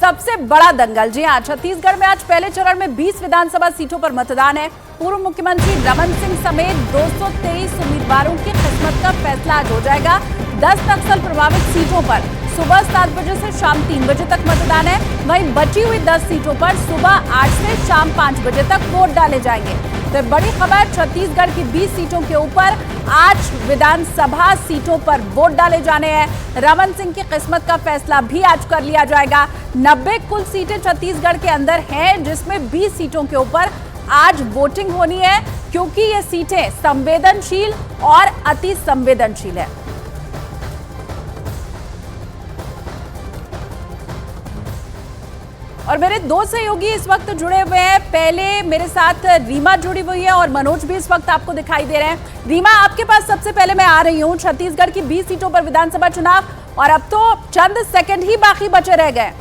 सबसे बड़ा दंगल। जी हां, छत्तीसगढ़ में आज पहले चरण में 20 विधानसभा सीटों पर मतदान है। पूर्व मुख्यमंत्री रमन सिंह समेत 223 उम्मीदवारों की किस्मत का फैसला आज हो जाएगा। 10 नक्सल प्रभावित सीटों पर सुबह 7 बजे से शाम 3 बजे तक मतदान है। वहीं बची हुई 10 सीटों पर सुबह 8 से शाम 5 बजे तक वोट डाले जाएंगे। तो बड़ी खबर, छत्तीसगढ़ की 20 सीटों के ऊपर आज विधानसभा सीटों पर वोट डाले जाने हैं। रमन सिंह की किस्मत का फैसला भी आज कर लिया जाएगा। 90 कुल सीटें छत्तीसगढ़ के अंदर हैं, जिसमें 20 सीटों के ऊपर आज वोटिंग होनी है, क्योंकि ये सीटें संवेदनशील और अति संवेदनशील है। और मेरे दो सहयोगी इस वक्त जुड़े हुए हैं। पहले मेरे साथ रीमा जुड़ी हुई है और मनोज भी इस वक्त आपको दिखाई दे रहे हैं। रीमा, आपके पास सबसे पहले मैं आ रही हूं। छत्तीसगढ़ की 20 सीटों पर विधानसभा चुनाव और अब तो चंद सेकंड ही बाकी बचे रह गए।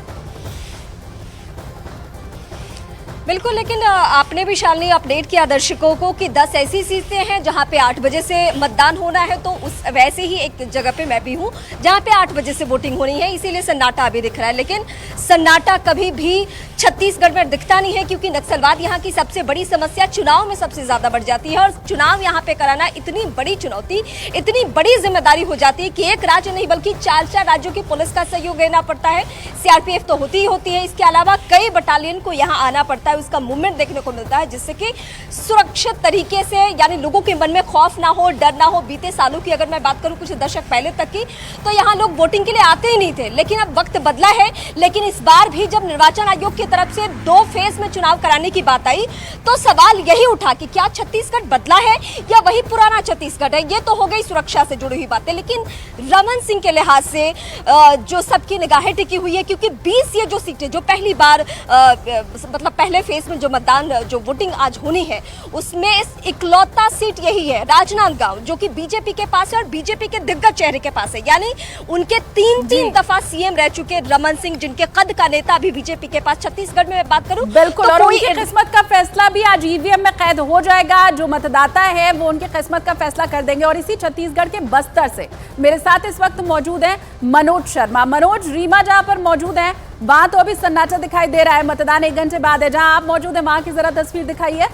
बिल्कुल, लेकिन आपने भी शालिनी अपडेट किया दर्शकों को कि 10 ऐसी सीटें हैं जहां पे 8 बजे से मतदान होना है। तो उस वैसे ही एक जगह पे मैं भी हूं जहां पे 8 बजे से वोटिंग होनी है, इसीलिए सन्नाटा अभी दिख रहा है। लेकिन सन्नाटा कभी भी छत्तीसगढ़ में दिखता नहीं है, क्योंकि नक्सलवाद यहाँ की सबसे बड़ी समस्या चुनाव में सबसे ज्यादा बढ़ जाती है। और चुनाव यहाँ पे कराना इतनी बड़ी चुनौती, इतनी बड़ी जिम्मेदारी हो जाती है कि एक राज्य नहीं बल्कि 4 राज्यों की पुलिस का सहयोग लेना पड़ता है। सीआरपीएफ तो होती ही होती है, इसके अलावा कई बटालियन को यहाँ आना पड़ता है। उसका मूवमेंट देखने को मिलता है, जिससे कि सुरक्षित तरीके से, यानी लोगों के मन में खौफ ना हो, डर ना हो। बीते सालों की अगर मैं बात करूं, कुछ दशक पहले तक की, तो यहाँ लोग वोटिंग के लिए आते ही नहीं थे। लेकिन अब वक्त बदला है। लेकिन इस बार भी जब निर्वाचन आयोग की तरफ से 2 फेज में चुनाव कराने की बात आई, तो सवाल यही उठा कि क्या छत्तीसगढ़ बदला है या वही पुराना छत्तीसगढ़ है। ये तो हो गई सुरक्षा से जुड़ी हुई बातें, लेकिन रमन सिंह के लिहाज से जो सबकी निगाहें टिकी हुई है, क्योंकि 20 ये जो सीटें जो पहली बार मतलब पहले फेज में जो मतदान, जो वोटिंग आज होनी है, उसमें इकलौता सीट यही है राजनांदगांव, जो कि बीजेपी के पास है और बीजेपी के दिग्गज चेहरे के पास है। यानी उनके 3 दफा सीएम रह चुके रमन सिंह, जिनके कद का नेता भी बीजेपी के पास छत्तीसगढ़ में मैं बात करूं, बिल्कुल। तो और उनकी किस्मत का फैसला भी आज ईवीएम में कैद हो जाएगा। जो मतदाता है वो उनकी किस्मत का फैसला कर देंगे। और इसी छत्तीसगढ़ के बस्तर से मेरे साथ इस वक्त मौजूद है मनोज शर्मा। मनोज, रीमा जहां पर मौजूद है वहां तो अभी सन्नाटा दिखाई दे रहा है, मतदान 1 घंटे बाद है। जहां आप मौजूद है वहां की जरा तस्वीर दिखाइए।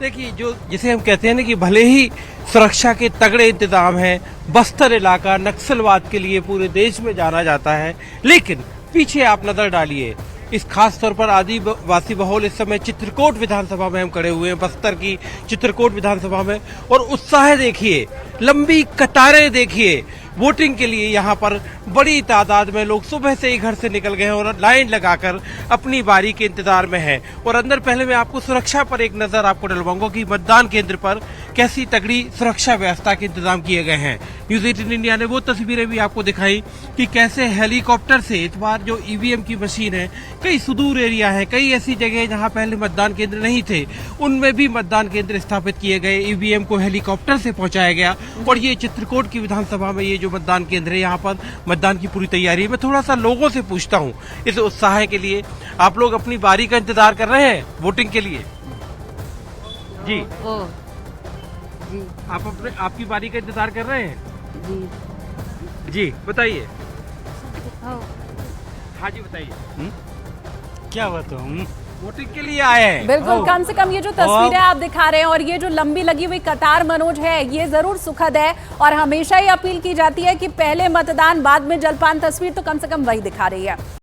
देखिए, जो जिसे हम कहते हैं ना कि भले ही सुरक्षा के तगड़े इंतजाम हैं, बस्तर इलाका नक्सलवाद के लिए पूरे देश में जाना जाता है, लेकिन पीछे आप नजर डालिए, इस खास तौर पर आदिवासी बहुल इस समय चित्रकोट विधानसभा में हम खड़े हुए हैं, बस्तर की चित्रकोट विधानसभा में, और उत्साह देखिए, लंबी कतारें देखिए। वोटिंग के लिए यहाँ पर बड़ी तादाद में लोग सुबह से ही घर से निकल गए हैं और लाइन लगाकर अपनी बारी के इंतजार में हैं। और अंदर पहले मैं आपको सुरक्षा पर एक नजर आपको डलवाऊंगा कि मतदान केंद्र पर कैसी तगड़ी सुरक्षा व्यवस्था के इंतजाम किए गए हैं। न्यूज 18 इंडिया ने वो तस्वीरें भी आपको दिखाई कि कैसे हेलीकॉप्टर से इस बार जो ईवीएम की मशीन है, कई सुदूर एरिया है, कई ऐसी जगह जहाँ पहले मतदान केंद्र नहीं थे, उनमें भी मतदान केंद्र स्थापित किए गए। ईवीएम को हेलीकॉप्टर से पहुंचाया गया। और ये चित्रकोट की विधानसभा में ये जो मतदान केंद्र है, यहाँ पर मतदान की पूरी तैयारी है। मैं थोड़ा सा लोगों से पूछता हूँ इस उत्साह के लिए, आप लोग अपनी बारी का इंतजार कर रहे हैं वोटिंग के लिए? जी जी, आप अपने आपकी बारी का इंतजार कर रहे हैं? जी बताइए। हाँ जी बताइए। क्या बताऊँ, वोटिंग के लिए आए हैं। बिल्कुल, कम से कम ये जो तस्वीरें आप दिखा रहे हैं और ये जो लंबी लगी हुई कतार मनोज है, ये जरूर सुखद है। और हमेशा ही अपील की जाती है कि पहले मतदान बाद में जलपान, तस्वीर तो कम से कम वही दिखा रही है।